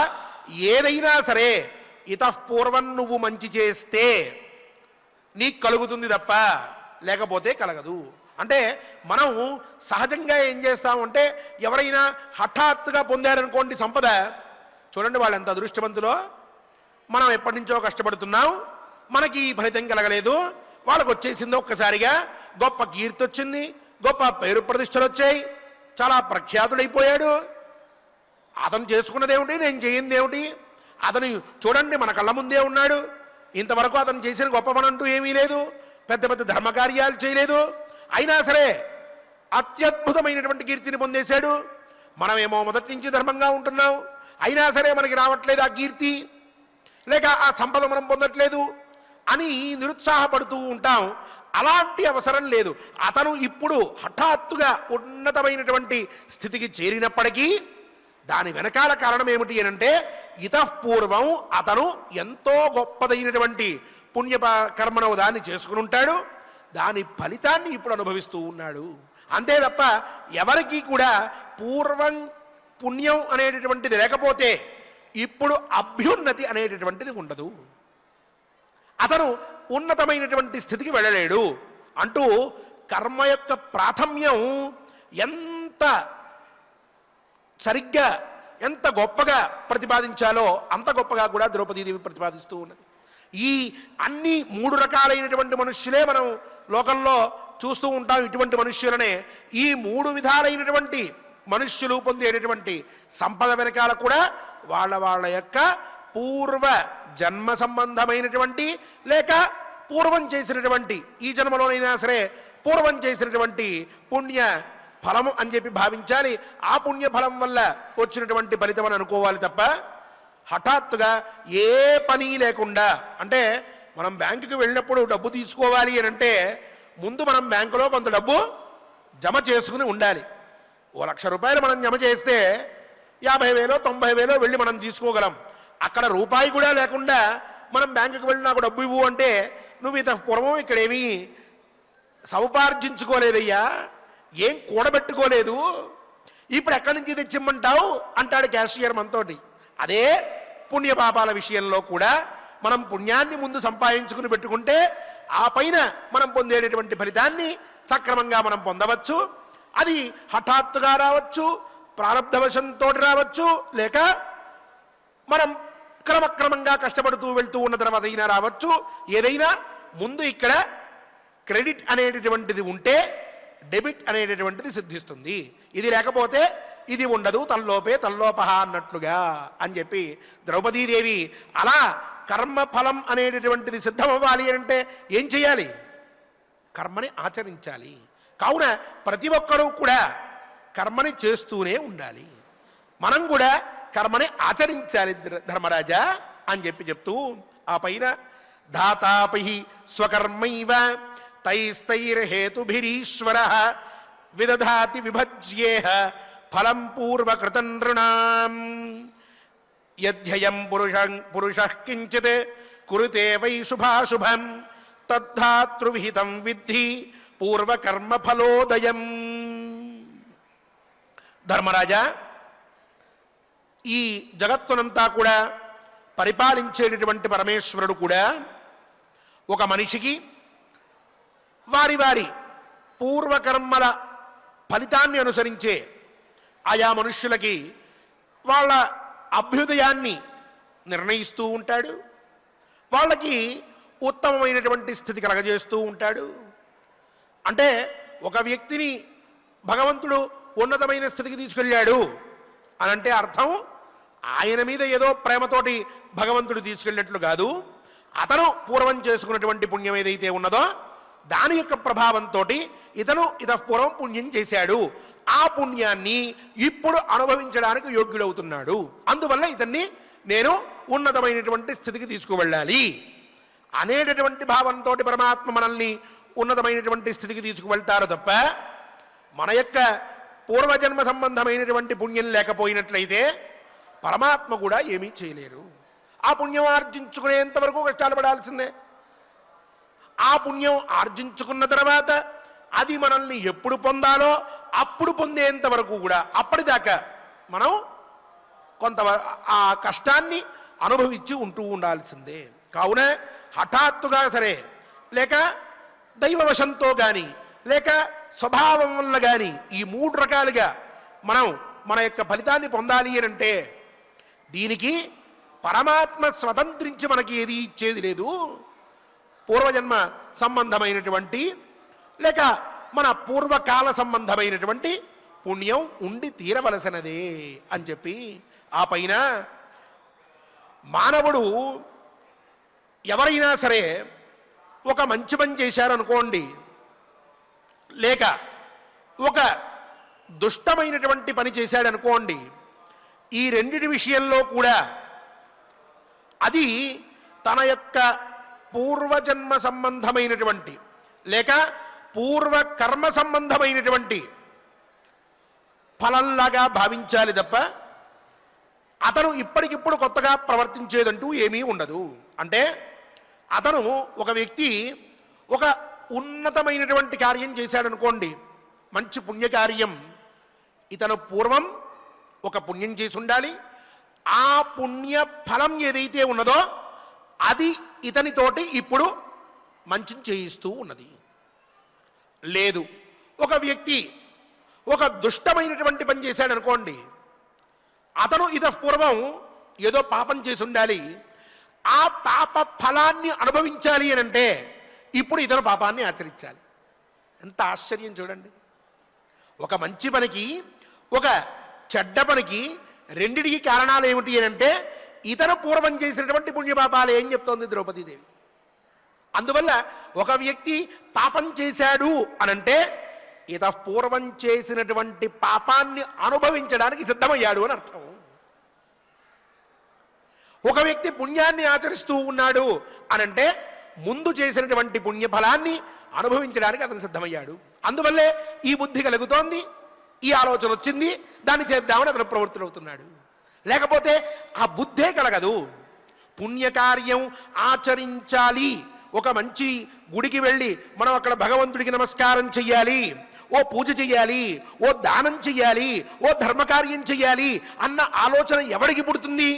[SPEAKER 1] ఏదైనా సరే ఇతఃపూర్వం నువ్వు మంచి చేస్తే నీకు కలుగుతుంది తప్ప లేకపోతే కలగదు. అంటే మనం సహజంగా ఏం చేస్తామంటే ఎవరైనా హఠాత్తుగా పొందారనుకోండి సంపద, చూడండి వాళ్ళు ఎంత అదృష్టవంతులో, మనం ఎప్పటి నుంచో కష్టపడుతున్నాం, మనకి ఈ ఫలితం కలగలేదు, వాళ్ళకు వచ్చేసిందో ఒక్కసారిగా గొప్ప కీర్తి వచ్చింది, గొప్ప పేరు ప్రతిష్టలు వచ్చాయి, చాలా ప్రఖ్యాతుడైపోయాడు. అతను చేసుకున్నదేమిటి, నేను చేయిందేమిటి? అతను చూడండి మన కళ్ళ ముందే ఉన్నాడు, ఇంతవరకు అతను చేసిన గొప్ప పని అంటూ ఏమీ లేదు, పెద్ద పెద్ద ధర్మకార్యాలు చేయలేదు, అయినా సరే అత్యద్భుతమైనటువంటి కీర్తిని పొందేశాడు. మనమేమో మొదటి నుంచి ధర్మంగా ఉంటున్నాం, అయినా సరే మనకి రావట్లేదు ఆ కీర్తి, లేక ఆ సంపద మనం పొందట్లేదు అని నిరుత్సాహపడుతూ ఉంటాం. అలాంటి అవసరం లేదు. అతను ఇప్పుడు హఠాత్తుగా ఉన్నతమైనటువంటి స్థితికి చేరినప్పటికీ దాని వెనకాల కారణం ఏమిటి అనంటే ఇతఃపూర్వం అతను ఎంతో గొప్పదైనటువంటి పుణ్యకర్మను దాన్ని చేసుకుని ఉంటాడు, దాని ఫలితాన్ని ఇప్పుడు అనుభవిస్తూ ఉన్నాడు. అంతే తప్ప ఎవరికి కూడా పూర్వం పుణ్యం అనేటటువంటిది లేకపోతే ఇప్పుడు అభ్యున్నతి అనేటటువంటిది ఉండదు, అతను ఉన్నతమైనటువంటి స్థితికి వెళ్ళలేడు అంటూ కర్మ యొక్క ప్రాథమ్యం ఎంత సరిగ్గా ఎంత గొప్పగా ప్రతిపాదించాలో అంత గొప్పగా కూడా ద్రౌపదీదేవి ప్రతిపాదిస్తూ ఉన్నది. ఈ అన్ని 3 రకాలైనటువంటి మనుష్యులే మనం లోకంలో చూస్తూ ఉంటాం. ఇటువంటి మనుష్యులనే ఈ 3 విధాలైనటువంటి మనుష్యులు పొందేటటువంటి సంపద వెనకాల కూడా వాళ్ళ యొక్క పూర్వ జన్మ సంబంధమైనటువంటి లేక పూర్వం చేసినటువంటి ఈ జన్మలోనైనా సరే పూర్వం చేసినటువంటి పుణ్య ఫలము అని చెప్పి భావించాలి. ఆ పుణ్యఫలం వల్ల వచ్చినటువంటి ఫలితం అని అనుకోవాలి తప్ప హఠాత్తుగా ఏ పని లేకుండా, అంటే మనం బ్యాంకుకి వెళ్ళినప్పుడు డబ్బు తీసుకోవాలి అని అంటే ముందు మనం బ్యాంకులో కొంత డబ్బు జమ చేసుకుని ఉండాలి. ఓ 1,00,000 రూపాయలు మనం జమ చేస్తే 50,000 90,000 వెళ్ళి మనం తీసుకోగలం. అక్కడ రూపాయి కూడా లేకుండా మనం బ్యాంకుకి వెళ్ళి నాకు డబ్బు ఇవ్వు అంటే నువ్వు పూర్వం ఇక్కడేమీ సముపార్జించుకోలేదయ్యా, ఏం కూడబెట్టుకోలేదు, ఇప్పుడు ఎక్కడి నుంచి తెచ్చిమ్మంటావు అంటాడు క్యాషియర్ మనతోటి. అదే పుణ్యపాపాల విషయంలో కూడా మనం పుణ్యాన్ని ముందు సంపాదించుకుని పెట్టుకుంటే ఆ పైన మనం పొందేటటువంటి ఫలితాన్ని సక్రమంగా మనం పొందవచ్చు. అది హఠాత్తుగా రావచ్చు, ప్రారంధవశంతో రావచ్చు, లేక మనం క్రమక్రమంగా కష్టపడుతూ వెళ్తూ ఉన్న తర్వాత అయినా రావచ్చు. ఏదైనా ముందు ఇక్కడ క్రెడిట్ అనేటటువంటిది ఉంటే డెబిట్ అనేటటువంటిది సిద్ధిస్తుంది. ఇది లేకపోతే ఇది ఉండదు, తల్లోపహ అన్నట్లుగా అని చెప్పి ద్రౌపదీదేవి అలా కర్మఫలం అనేటటువంటిది సిద్ధమవ్వాలి అంటే ఏం చేయాలి? కర్మని ఆచరించాలి. కావున ప్రతి ఒక్కరూ కూడా కర్మని చేస్తూనే ఉండాలి. మనం కూడా కర్మని ఆచరించాలి ధర్మరాజా అని చెప్తూ ఆ పైన ధాతాపి స్వకర్మైవ తైస్తైర్హేతుభిరీశ్వర విదధాతి విభజ్యేహ ఫలం పూర్వకృతం నృణాం యద్ధ్యయం పురుషః కించిత్ కురుతే వై శుభాశుభం తద్ధాతృవిహితం విద్ధి పూర్వకర్మ ఫలోదయం. ధర్మరాజా, ఈ జగత్తునంతా కూడా పరిపాలించేటటువంటి పరమేశ్వరుడు కూడా ఒక మనిషికి వారి వారి పూర్వకర్మల ఫలితాన్ని అనుసరించే ఆయా మనుష్యులకి వాళ్ళ అభ్యుదయాన్ని నిర్ణయిస్తూ ఉంటాడు, వాళ్ళకి ఉత్తమమైనటువంటి స్థితి కలగజేస్తూ ఉంటాడు. అంటే ఒక వ్యక్తిని భగవంతుడు ఉన్నతమైన స్థితికి తీసుకెళ్ళాడు అనంటే అర్థం ఆయన మీద ఏదో ప్రేమతోటి భగవంతుడు తీసుకెళ్ళినట్లు కాదు, అతను పూర్వం చేసుకున్నటువంటి పుణ్యం ఏదైతే ఉన్నదో దాని యొక్క ప్రభావంతో ఇతను ఇతఃపూర్వం పుణ్యం చేశాడు, ఆ పుణ్యాన్ని ఇప్పుడు అనుభవించడానికి యోగ్యుడవుతున్నాడు. అందువల్ల ఇతన్ని నేను ఉన్నతమైనటువంటి స్థితికి తీసుకువెళ్ళాలి అనేటటువంటి భావంతో పరమాత్మ మనల్ని ఉన్నతమైనటువంటి స్థితికి తీసుకువెళ్తారు తప్ప మన యొక్క పూర్వజన్మ సంబంధమైనటువంటి పుణ్యం లేకపోయినట్లయితే పరమాత్మ కూడా ఏమీ చేయలేరు. ఆ పుణ్యం ఆర్జించుకునేంత వరకు కష్టాలు పడాల్సిందే. ఆ పుణ్యం ఆర్జించుకున్న తర్వాత అది మనల్ని ఎప్పుడు పొందాలో అప్పుడు పొందేంత వరకు కూడా అప్పటిదాకా మనం కొంత ఆ కష్టాన్ని అనుభవించి ఉంటూ ఉండాల్సిందే. కావున హఠాత్తుగా సరే, లేక దైవవశంతో కానీ, లేక స్వభావం వల్ల కానీ, ఈ 3 రకాలుగా మనం మన యొక్క ఫలితాన్ని పొందాలి అని అంటే దీనికి పరమాత్మ స్వతంత్రించి మనకి ఏది ఇచ్చేది లేదు. పూర్వజన్మ సంబంధమైనటువంటి లేక మన పూర్వకాల సంబంధమైనటువంటి పుణ్యం ఉండి తీరవలసినదే అని చెప్పి ఆ పైన మానవుడు ఎవరైనా సరే ఒక మంచి పని చేశారనుకోండి, లేక ఒక దుష్టమైనటువంటి పని చేశాడనుకోండి, ఈ రెండిటి విషయంలో కూడా అది తన యొక్క పూర్వజన్మ సంబంధమైనటువంటి లేక పూర్వకర్మ సంబంధమైనటువంటి ఫలంలాగా భావించాలి తప్ప అతను ఇప్పటికిప్పుడు కొత్తగా ప్రవర్తించేదంటూ ఏమీ ఉండదు. అంటే అతను ఒక వ్యక్తి ఒక ఉన్నతమైనటువంటి కార్యం చేశాడనుకోండి, మంచి పుణ్యకార్యం, ఇతను పూర్వం ఒక పుణ్యం చేసి ఉండాలి. ఆ పుణ్య ఫలం ఏదైతే ఉన్నదో అది ఇతనితోటి ఇప్పుడు మంచిని చేయిస్తూ ఉన్నది. లేదు, ఒక వ్యక్తి ఒక దుష్టమైనటువంటి పని చేశాడనుకోండి, అతను ఇతఃపూర్వం ఏదో పాపం చేసి ఉండాలి. ఆ పాప ఫలాన్ని అనుభవించాలి అని అంటే ఇప్పుడు ఇతను పాపాన్ని ఆచరించాలి. ఎంత ఆశ్చర్యం చూడండి. ఒక మంచి పనికి ఒక చెడ్డ పనికి రెండిటికి కారణాలు ఏమిటి అని అంటే ఇతను పూర్వం చేసినటువంటి పుణ్యపాపాలు ఏం చెప్తోంది ద్రౌపదీదేవి. అందువల్ల ఒక వ్యక్తి పాపం చేశాడు అనంటే ఇతఃపూర్వం చేసినటువంటి పాపాన్ని అనుభవించడానికి సిద్ధమయ్యాడు అని అర్థం. ఒక వ్యక్తి పుణ్యాన్ని ఆచరిస్తూ ఉన్నాడు అనంటే ముందు చేసినటువంటి పుణ్యఫలాన్ని అనుభవించడానికి అతను సిద్ధమయ్యాడు. అందువల్లే ఈ బుద్ధి కలుగుతోంది, ఈ ఆలోచన వచ్చింది, దాన్ని చేద్దామని అతను ప్రవృత్తులవుతున్నాడు. లేకపోతే ఆ బుద్ధే కలగదు. పుణ్యకార్యం ఆచరించాలి, ఒక మంచి గుడికి వెళ్ళి మనం అక్కడ భగవంతుడికి నమస్కారం చెయ్యాలి, ఓ పూజ చెయ్యాలి, ఓ దానం చెయ్యాలి, ఓ ధర్మకార్యం చెయ్యాలి అన్న ఆలోచన ఎవరికి పుడుతుంది?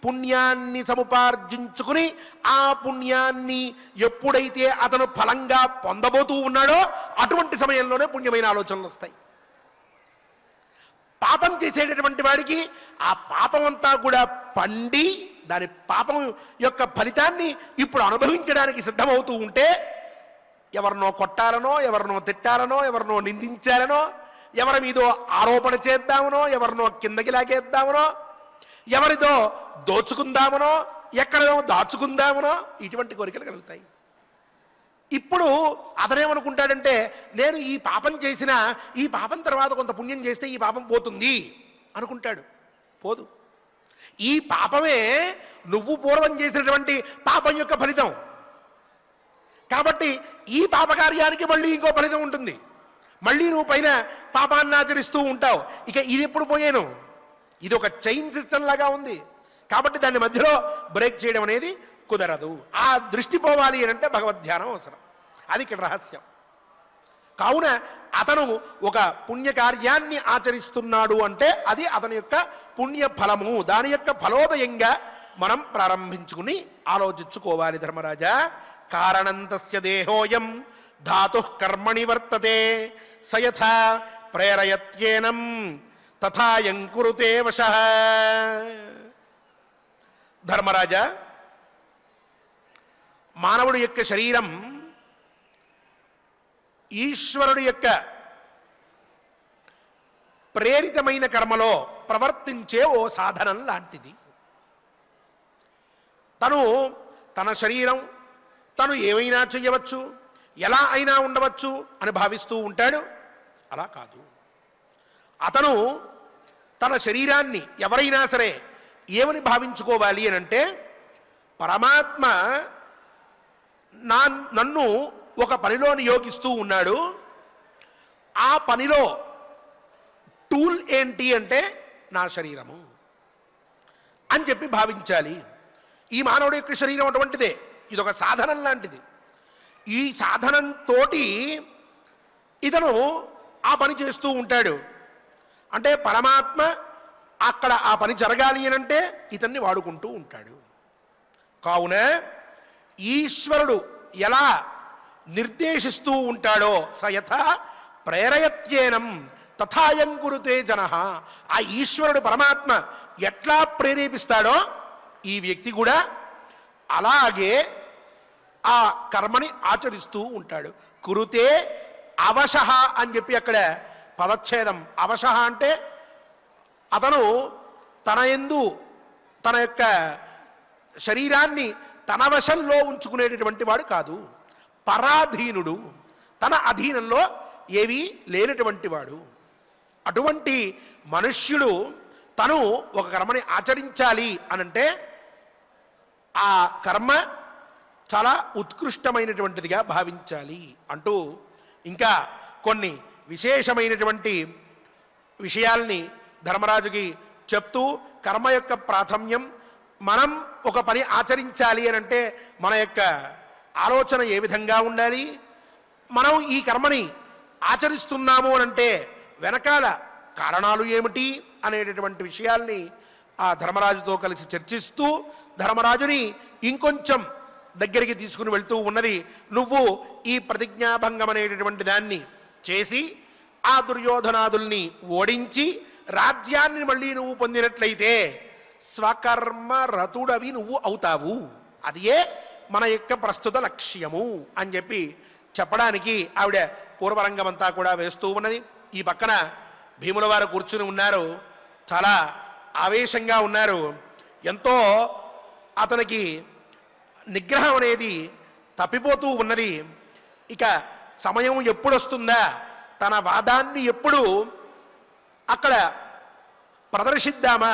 [SPEAKER 1] పుణ్యాన్ని సముపార్జించుకుని ఆ పుణ్యాన్ని ఎప్పుడైతే అతను ఫలంగా పొందబోతూ ఉన్నాడో అటువంటి సమయంలోనే పుణ్యమైన ఆలోచనలు వస్తాయి. పాపం చేసేటటువంటి వాడికి ఆ పాపం అంతా కూడా పండి దాని పాపం యొక్క ఫలితాన్ని ఇప్పుడు అనుభవించడానికి సిద్ధమవుతూ ఉంటే ఎవరినో కొట్టాలనో, ఎవరినో తిట్టాలనో, ఎవరినో నిందించాలనో, ఎవరి మీదో ఆరోపణ చేద్దామనో, ఎవరినో కిందకి లాగేద్దామనో, ఎవరిదో దోచుకుందామనో, ఎక్కడో దాచుకుందామనో ఇటువంటి కోరికలు కలుగుతాయి. ఇప్పుడు అతనేమనుకుంటాడంటే నేను ఈ పాపం చేసినా ఈ పాపం తర్వాత కొంత పుణ్యం చేస్తే ఈ పాపం పోతుంది అనుకుంటాడు. పోదు. ఈ పాపమే నువ్వు పూర్వం చేసినటువంటి పాపం యొక్క ఫలితం. కాబట్టి ఈ పాపకార్యానికి మళ్ళీ ఇంకో ఫలితం ఉంటుంది. మళ్ళీ నువ్వు పైన పాపాన్ని ఆచరిస్తూ ఉంటావు. ఇక ఇది ఎప్పుడు పోయాను? ఇది ఒక చైన్ సిస్టమ్ లాగా ఉంది. కాబట్టి దాన్ని మధ్యలో బ్రేక్ చేయడం అనేది కుదరదు. ఆ దృష్టి పోవాలి అని అంటే భగవద్ధ్యానం అవసరం. అది ఇక్కడ రహస్యం. కావున అతను ఒక పుణ్యకార్యాన్ని ఆచరిస్తున్నాడు అంటే అది అతని యొక్క పుణ్య ఫలము. దాని యొక్క ఫలోదయంగా మనం ప్రారంభించుకుని ఆలోచించుకోవాలి. ధర్మరాజా, కారణంతస్య దేహోయం ధాతు కర్మణి వర్తతే సయథా ప్రేరయత్యేనం తథాయం కురుతే వశః. ధర్మరాజా, మానవుడి యొక్క శరీరం ఈశ్వరుడి యొక్క ప్రేరితమైన కర్మలో ప్రవర్తించే ఓ సాధనం లాంటిది. తను తన శరీరం తను ఏమైనా చెయ్యవచ్చు, ఎలా అయినా ఉండవచ్చు అని భావిస్తూ ఉంటాడు. అలా కాదు. అతను తన శరీరాన్ని ఎవరైనా సరే ఏమని భావించుకోవాలి అని అంటే, పరమాత్మ నన్ను ఒక పనిలో నియోగిస్తూ ఉన్నాడు, ఆ పనిలో టూల్ ఏంటి అంటే నా శరీరము అని చెప్పి భావించాలి. ఈ మానవుడి యొక్క శరీరం అటువంటిదే, ఇదొక సాధనం లాంటిది. ఈ సాధనంతో ఇతను ఆ పని చేస్తూ ఉంటాడు. అంటే పరమాత్మ అక్కడ ఆ పని జరగాలి అని అంటే ఇతన్ని వాడుకుంటూ ఉంటాడు. కావున ఈశ్వరుడు ఎలా నిర్దేశిస్తూ ఉంటాడో సయథ ప్రేరయత్యేనం తథాయం కురుతే జనః, ఆ ఈశ్వరుడు పరమాత్మ ఎట్లా ప్రేరేపిస్తాడో ఈ వ్యక్తి కూడా అలాగే ఆ కర్మని ఆచరిస్తూ ఉంటాడు. కురుతే అవశః అని చెప్పి అక్కడ పదచ్ఛేదం. అవశః అంటే అతను తన యందు తన యొక్క శరీరాన్ని తన వశంలో ఉంచుకునేటటువంటి వాడు కాదు, పరాధీనుడు, తన అధీనంలో ఏవీ లేనటువంటి వాడు. అటువంటి మనుష్యుడు తను ఒక కర్మని ఆచరించాలి అనంటే ఆ కర్మ చాలా ఉత్కృష్టమైనటువంటిదిగా భావించాలి అంటూ ఇంకా కొన్ని విశేషమైనటువంటి విషయాల్ని ధర్మరాజుకి చెప్తూ, కర్మ యొక్క ప్రాథమ్యం, మనం ఒక పని ఆచరించాలి అని అంటే మన యొక్క ఆలోచన ఏ విధంగా ఉండాలి, మనం ఈ కర్మని ఆచరిస్తున్నాము అనంటే వెనకాల కారణాలు ఏమిటి అనేటటువంటి విషయాల్ని ఆ ధర్మరాజుతో కలిసి చర్చిస్తూ ధర్మరాజుని ఇంకొంచెం దగ్గరికి తీసుకుని వెళ్తూ ఉన్నది. నువ్వు ఈ ప్రతిజ్ఞాభంగం అనేటటువంటి దాన్ని చేసి ఆ దుర్యోధనాదుల్ని ఓడించి రాజ్యాన్ని మళ్ళీ నువ్వు పొందినట్లయితే స్వకర్మ రతుడవి నువ్వు అవుతావు, అదియే మన యొక్క ప్రస్తుత లక్ష్యము అని చెప్పి చెప్పడానికి ఆవిడ పూర్వరంగమంతా కూడా వేస్తూ ఉన్నది. ఈ పక్కన భీముల వారు కూర్చుని ఉన్నారు, చాలా ఆవేశంగా ఉన్నారు. ఎంతో అతనికి నిగ్రహం అనేది తప్పిపోతూ ఉన్నది. ఇక సమయం ఎప్పుడు వస్తుందా, తన వాదాన్ని ఎప్పుడు అక్కడ ప్రదర్శిద్దామా,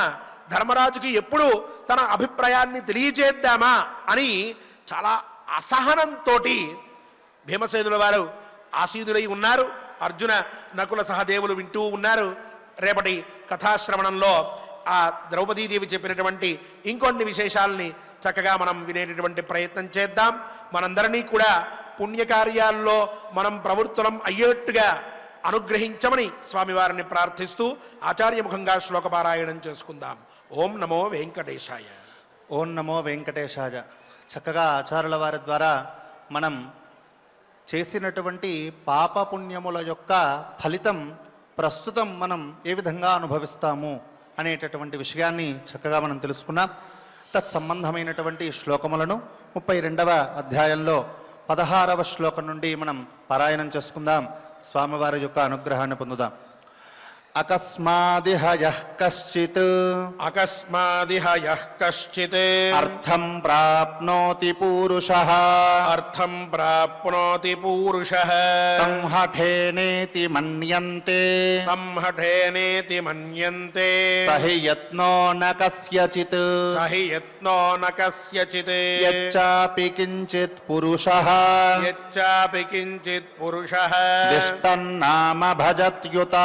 [SPEAKER 1] ధర్మరాజుకి ఎప్పుడు తన అభిప్రాయాన్ని తెలియజేద్దామా అని చాలా అసహనంతో భీమసేనుల వారు ఆసీనులై ఉన్నారు. అర్జున నకుల సహదేవులు వింటూ ఉన్నారు. రేపటి కథాశ్రవణంలో ఆ ద్రౌపదీదేవి చెప్పినటువంటి ఇంకొన్ని విశేషాలని చక్కగా మనం వినేటటువంటి ప్రయత్నం చేద్దాం. మనందరినీ కూడా పుణ్యకార్యాల్లో మనం ప్రవృత్తులం అయ్యేట్టుగా అనుగ్రహించమని స్వామివారిని ప్రార్థిస్తూ ఆచార్యముఖంగా శ్లోకపారాయణం చేసుకుందాం. ఓం నమో వెంకటేశాయ.
[SPEAKER 3] ఓం నమో వెంకటేశాయ. చక్కగా ఆచార్యుల వారి ద్వారా మనం చేసినటువంటి పాపపుణ్యముల యొక్క ఫలితం ప్రస్తుతం మనం ఏ విధంగా అనుభవిస్తాము అనేటటువంటి విషయాన్ని చక్కగా మనం తెలుసుకున్నాం. తత్సంబంధమైనటువంటి శ్లోకములను 32వ అధ్యాయంలో 16వ శ్లోకం నుండి మనం పారాయణం చేసుకుందాం. స్వామివారి యొక్క అనుగ్రహాన్ని పొందుదాం. అకస్మాదిహ యః కశ్చిత్
[SPEAKER 1] అకస్మాదిహ యః కశ్చిత్
[SPEAKER 3] అర్థం ప్రాప్నోతి పూరుషః
[SPEAKER 1] అర్థం ప్రాప్నోతి పూరుషః
[SPEAKER 3] తం హఠేనేతి మన్యంతే
[SPEAKER 1] తం హఠేనేతి మన్యంతే
[SPEAKER 3] సహి యత్నో న కస్యచిత్
[SPEAKER 1] సహి యత్నో న కస్యచిత్
[SPEAKER 3] యచ్చాపి కించిత్ పురుషః
[SPEAKER 1] యచ్చాపి కించిత్ పురుషః
[SPEAKER 3] దిష్టన్నామ భజత్యుత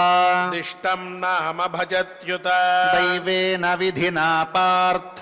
[SPEAKER 1] దిష్టం నామ భజత్యుత
[SPEAKER 3] దైవేన విధినా పార్థ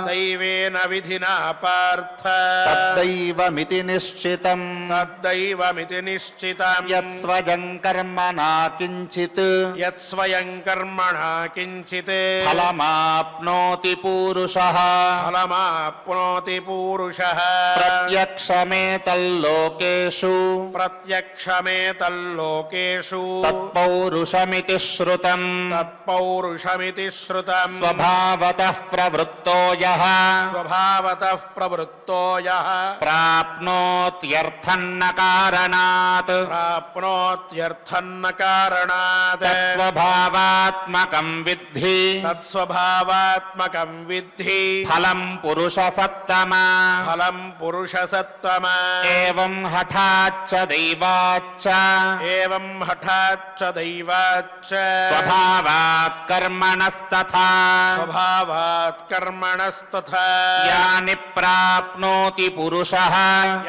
[SPEAKER 1] దైవేన విధినా పార్థ
[SPEAKER 3] తద్దైవమితి నిశ్చితం
[SPEAKER 1] తద్దైవమితి నిశ్చితం
[SPEAKER 3] యత్స్వయం కర్మణా కించిత్
[SPEAKER 1] యత్స్వయం కర్మణా కించిత్
[SPEAKER 3] ఫలమాప్నోతి పూరుషః
[SPEAKER 1] ఫలమాప్నోతి పూరుషః
[SPEAKER 3] ప్రత్యక్షమేతల్లోకేషు
[SPEAKER 1] ప్రత్యక్షమేతల్లోకేషు
[SPEAKER 3] తత్పౌరుషమితి
[SPEAKER 2] श्रुतम्
[SPEAKER 1] తత్పౌరుషమితి శ్రుతం
[SPEAKER 2] स्वभावतः प्रवृत्तो यः
[SPEAKER 1] స్వభావతః ప్రవృత్తో యః
[SPEAKER 2] प्राप्नोत्यर्थन्न कारणात्
[SPEAKER 1] ప్రాప్నోత్యర్థన్న కారణాత్
[SPEAKER 2] तत्स्वभावात्मकं विद्धि
[SPEAKER 1] తత్స్వభావాత్మకం విద్ధి
[SPEAKER 2] फलं पुरुषसत्तम
[SPEAKER 1] ఫలం పురుషసత్తమ
[SPEAKER 2] एवं हठाच्च दैवाच्च
[SPEAKER 1] ఏవం హఠాచ్చ దైవాచ్చ
[SPEAKER 2] स्वभावात् कर्मणस्तथा
[SPEAKER 1] స్వభావాత్ కర్మణస్తథా
[SPEAKER 2] यानि प्राप्नोति पुरुषः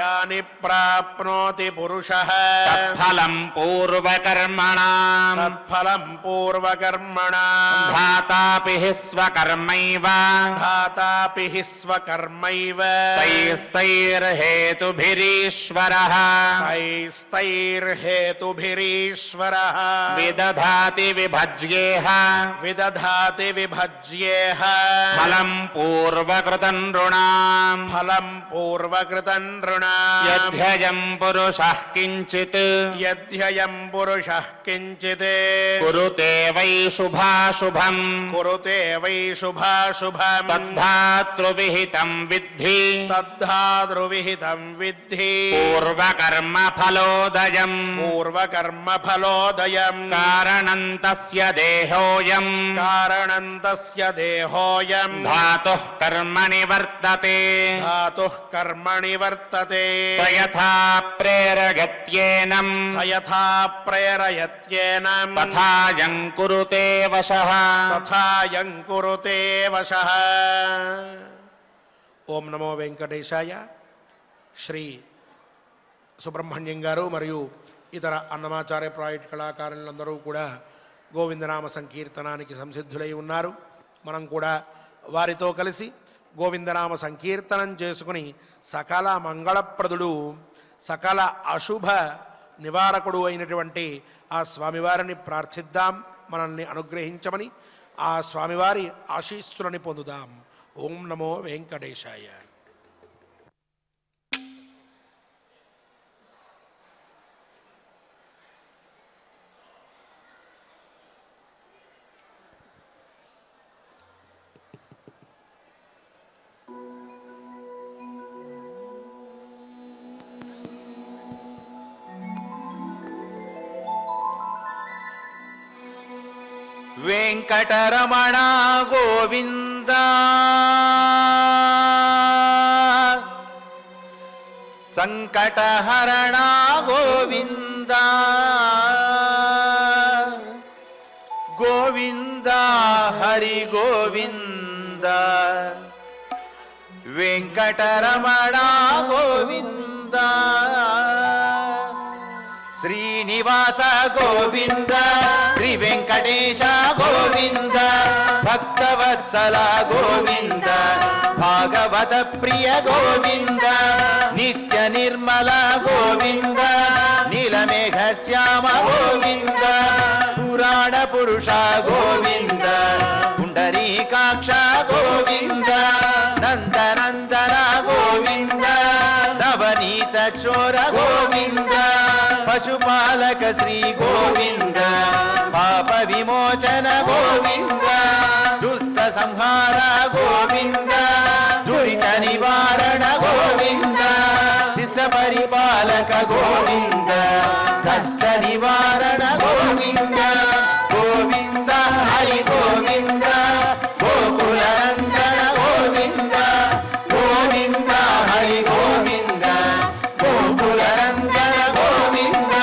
[SPEAKER 1] యాని ప్రాప్నోతి పురుషః
[SPEAKER 2] तत्फलं पूर्वकर्मणाम्
[SPEAKER 1] తత్ఫలం పూర్వకర్మణాం
[SPEAKER 2] धातापि हि स्वकर्मैव
[SPEAKER 1] ధాతాపి హి స్వకర్మైవ
[SPEAKER 2] तैस्तैर्हेतुभिरीश्वरः
[SPEAKER 1] తైస్తైర్హేతుభిరీశ్వరः
[SPEAKER 2] विदधाति विभज्येह
[SPEAKER 1] విదధాతి విభజ్యేహ
[SPEAKER 2] फलं पूर्वकृतं नृणाम्
[SPEAKER 1] ఫలం పూర్వకృతం నృణాం
[SPEAKER 2] यद्ध्ययं पुरुषः किञ्चित्
[SPEAKER 1] యద్ధ్యయం పురుషః కించిత్
[SPEAKER 2] कुरुते वै शुभाशुभम्
[SPEAKER 1] కురుతే వై శుభాశుభం
[SPEAKER 2] तद्धातृविहितं विद्धि
[SPEAKER 1] తద్ధాతృవిహితం విద్ధి
[SPEAKER 2] पूर्वकर्मफलोदयम्
[SPEAKER 1] పూర్వకర్మ ఫలోదయం
[SPEAKER 2] कारणं तस्य देहोऽयम्
[SPEAKER 1] కారణం తస్య దేహోయం
[SPEAKER 2] धातुः कर्मणि वर्तते
[SPEAKER 1] ధాతుః కర్మణి వర్తతే
[SPEAKER 2] स यथा प्रेरगत्येनम्
[SPEAKER 1] సయథా ప్రేరయత్యేనం
[SPEAKER 2] तथा यं कुरुते वशः
[SPEAKER 1] తథా యం కురుతే వశః. ఓం నమో వెంకటేశాయ. శ్రీ సుబ్రహ్మణ్యం గారు మరియు ఇతర అన్నమాచార్య ప్రాజెక్ట్ కళాకారులందరూ కూడా గోవిందనామ సంకీర్తనానికి సంసిద్ధులై ఉన్నారు. మనం కూడా వారితో కలిసి గోవిందనామ సంకీర్తనం చేసుకుని సకల మంగళప్రదుడు సకల అశుభ నివారకుడు అయినటువంటి ఆ స్వామివారిని ప్రార్థిద్దాం, మనల్ని అనుగ్రహించమని. ఆ స్వామివారి ఆశీస్సులని పొందుదాం. ఓం నమో వెంకటేశాయ.
[SPEAKER 3] వెంకటరమణ గోవింద సంకటహరణ గోవింద గోవింద హరి గోవింద వెంకటరమణ గోవింద శ్రీనివాస గోవింద శ్రీ వెంకటేశ గోవింద భక్తవత్సల గోవింద భాగవత ప్రియ గోవింద నిత్య నిర్మల గోవింద నీలమేఘ శ్యామ గోవింద పురాణ పురుష గోవింద పుండరీకాక్ష గోవింద నందనందన గోవింద నవనీత చోర గోవింద పశుపాలక శ్రీ గోవింద పాప విమోచన గోవింద దుష్ట సంహార గోవింద దురిత నివారణ గోవింద శిష్ట పరిపాలక గోవింద కష్ట నివారణ గోవింద గోవింద హరి గోవింద గోకుల నందన గోవింద గోవింద హరి గోవింద గోకుల నందన గోవింద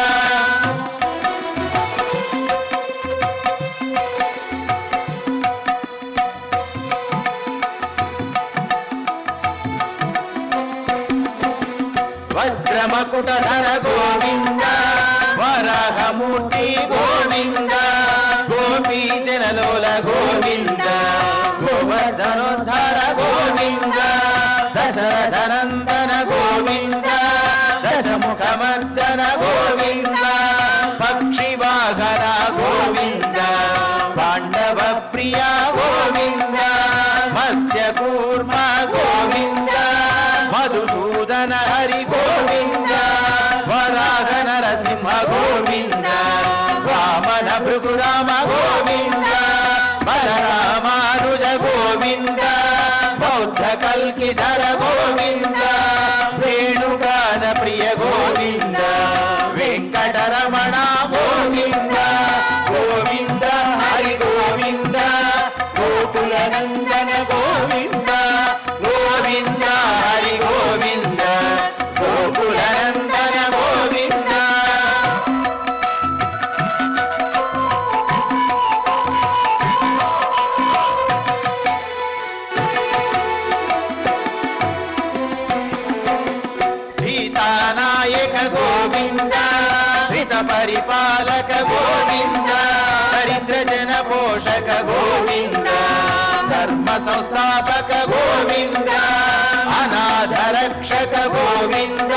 [SPEAKER 3] వజ్రమకుటధర గోవింద వరాహమూర్తి గోవింద గోపీ జనలోల గోవింద గోవర్ధనోద్ధర గోవింద దశరథనందన గోవింద దశముఖమర్దన గోవింద పక్షివాహన గోవింద పాండవ ప్రియ గోవింద మత్స్యకూర్మ గోవింద మధుసూదన హరి గోవింద వరాహ నరసింహ గోవింద వామన భృగురామ నాయక గోవింద శ్రిత పరిపాలక గోవింద దరిద్ర జన పోషక గోవింద ధర్మ సంస్థాపక గోవింద అనాథ రక్షక గోవింద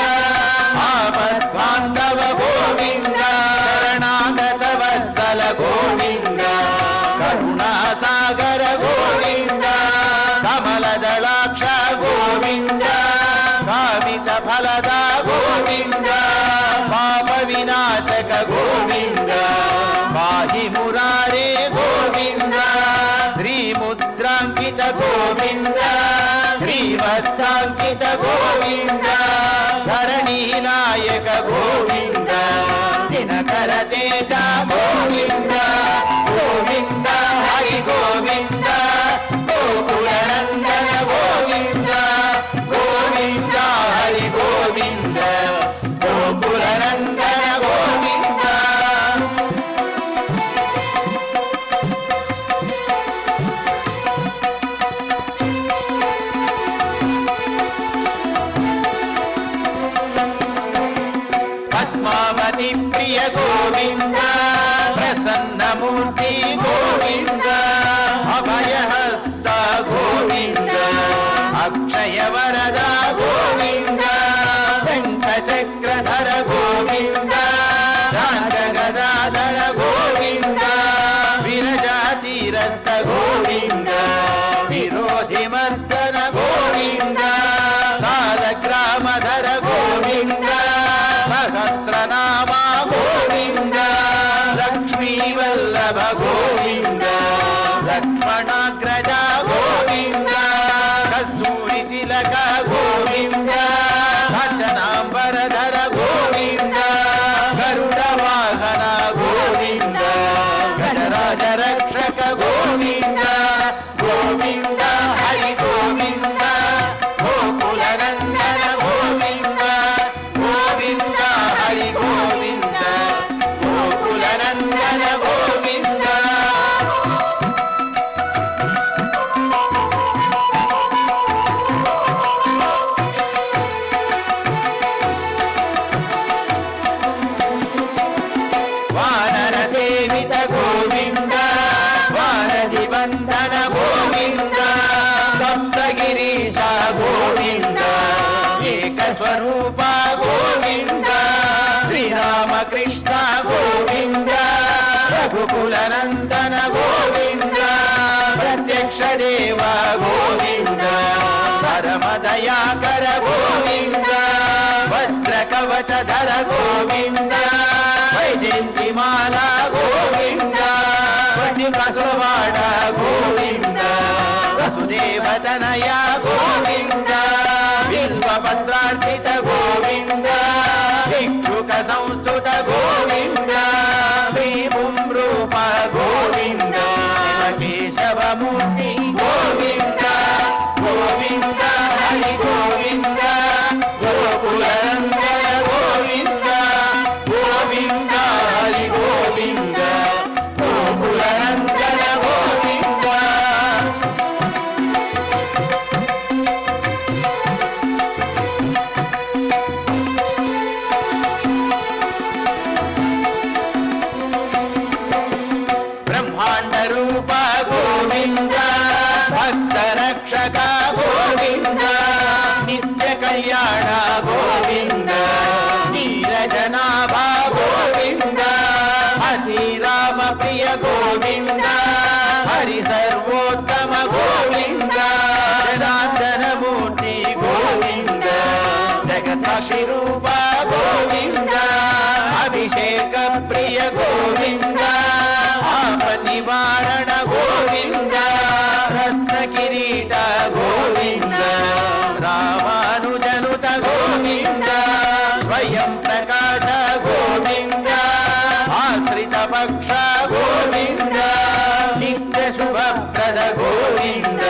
[SPEAKER 3] ఆపద్బాంధవ గోవింద శరణాగత వత్సల గోవింద కరుణాసాగర గోవింద కమలదళాక్ష గోవింద కామిత ఫలద గోవింద పాప వినాశక గోవింద పాహి మురారే గోవింద శ్రీముద్రాంకిత గోవింద శ్రీవత్సాంకిత గోవింద ధరణీ నాయక గోవింద దినకర తేజ గోవింద గోవింద హరి గోవింద గోకులనందన గోవింద గోవింద హరి గోవింద గోకులనందన గోవింద పద్మావతి ప్రియ గోవింద ప్రసన్నమూర్తి గోవింద అభయహస్త గోవింద అక్షయ వరద గోవింద శంఖ చక్రధర గోవింద శాంత గదాధర గోవింద విరజాతీరస్థ గోవింద విరోధి మర్దన గోవింద సాలగ్రామధర గోవింద సహస్రనామ గోవింద లక్ష్మీ వల్లభ గోవింద లక్ష్మణాగ్రజ గోవింద కస్తూరి తిలక గోవింద కాంచనాంబరధర గోవింద గరుడ వాహన గోవింద గజరాజ రక్షక గోవింద గోవింద హరి గోవింద గోకులనందన గోవింద గోవింద హరి గోవింద గోకులనందన గోవింద వానర సేవిత గోవింద వానది బంధన గోవింద సప్తగిరీశ గోవింద ఏక స్వరూప గోవింద శ్రీరామకృష్ణ గోవింద రఘుకులనందన గోవింద ప్రత్యక్ష దేవ గోవింద పరమదయాకర గోవింద వజ్ర కవచధర గోవింద వైజయంతిమాల గోవింద వడ్డి కసవాడ గోవింద వసుదేవతనయ గోవింద బిల్వపత్రార్చిత గోవింద భిక్షుక సంస్థుత గోవింద శ్రీపుంరూప గోవింద కేశవమూర్తి గోవింద గోవింద హరి గోవింద గోకులనందన గోవింద గోవింద హరి గోవింద గోకులనందన గోవింద బ్రహ్మాండ రూప గోవింద భక్త రక్షక గోవింద నిత్య కళ్యాణ గోవింద నీరజనాభ గోవింద అతి రామ ప్రియ గోవింద హరి సర్వోత్తమ గోవింద జనార్దన మూర్తి గోవింద జగత్ సాక్షి రూప గోవింద అభిషేక ప్రియ గోవింద ఆప నివారణ గోవింద రత్న కిరీట గోవింద రామానుజనుత గోవింద స్వయం ప్రకాశ గోవింద ఆశ్రిత పక్ష గోవింద నిత్య శుభప్రద గోవింద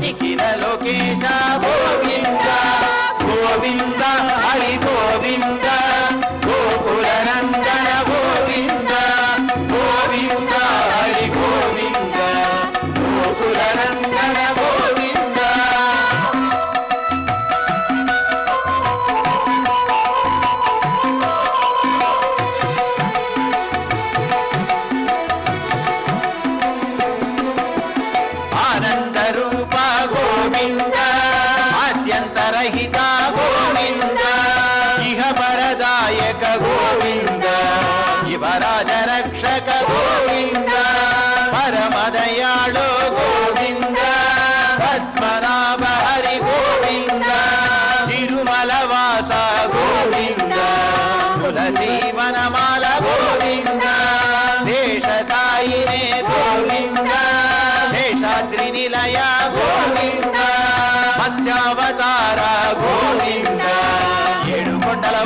[SPEAKER 3] నిఖిల లోకేశ గోవింద గోవింద హరి గోవింద గోకులనందన గోవింద గోవింద హరి గోవింద గోకులనందన గోవింద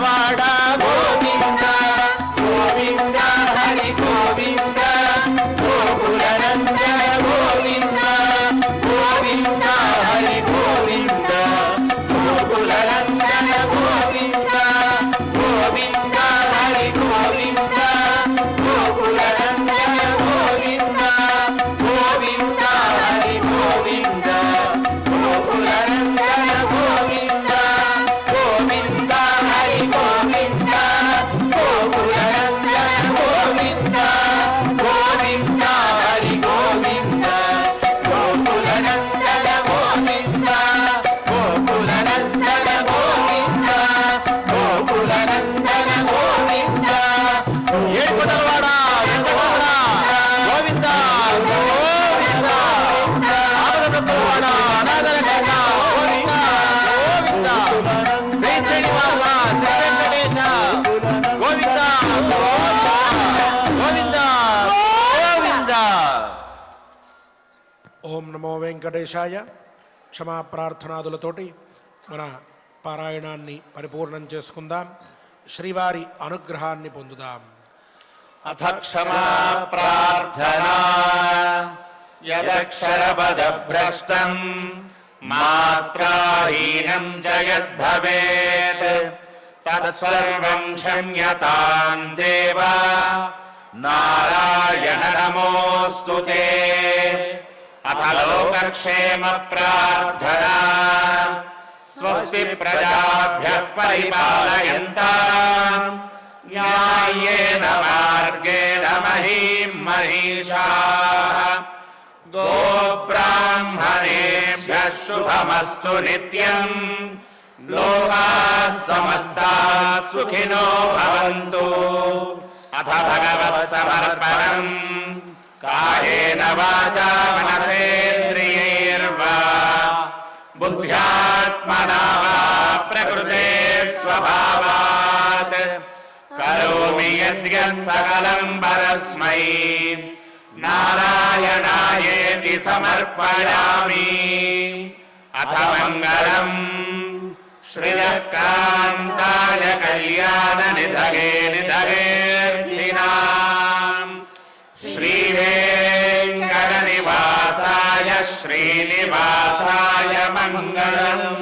[SPEAKER 3] ఏడుకొండలవాడ గోవింద గోవింద హరి గోవింద గోకుల నందన గోవింద గోవింద హరి గోవింద గోకుల నందన గోవింద గోవింద హరి గోవింద గోకుల నందన గోవింద గోవింద హరి గోవింద గోకుల నందన గోవింద గోవింద హరి గోవింద గోకుల నందన గోవింద గోవింద హరి గోవింద గోకుల నందన గోవింద గోకుల నందన గోవింద గోకుల నందన గోవింద ఏడుకొండలవాడ వెంకటరమణ గోవింద గోవింద ఆపదముక్తవాడ అనాథరక్షక గోవింద గోవింద శ్రీ శ్రీనివాస శ్రీ వెంకటేశ గోవింద గోవింద గోవింద.
[SPEAKER 1] ఓం నమో వెంకటేశాయ. క్షమా ప్రార్థనాదులతోటి మన పారాయణాన్ని పరిపూర్ణం చేసుకుందాం. శ్రీవారి అనుగ్రహాన్ని పొందుదాం.
[SPEAKER 3] అథ క్షమా ప్రార్థనా యదక్షరపదభ్రష్టం మాత్రాహీనం చ యద్భవేత్ తత్సర్వం క్షమ్యతాం దేవ నారాయణ నమోऽस्तुతే. అథ లోకక్షేమ ప్రార్థనా స్వస్తి ప్రజాభ్యః పరిపాలయంతాం న్యాయేన మార్గేణ మహీం మహిషాః గోబ్రాహ్మణేభ్యः శుభమస్తు నిత్యం లోకాः సమస్తాः సుఖినో భవంతు. అథ భగవత్సమర్పణం కాయేన వాచా మనసేంద్రియైర్వా బుద్ధ్యాత్మనా వా ప్రకృతే స్వభావాత్ కరోమి యద్యత్ సకలం పరస్మై నారాయణాయేతి సమర్పయామి. అథ మంగళం శ్రియః కాంతాయ కళ్యాణ నిధగే నిధగేర్థినాం శ్రీవేంకట నివాసాయ శ్రీనివాసాయ మంగళం.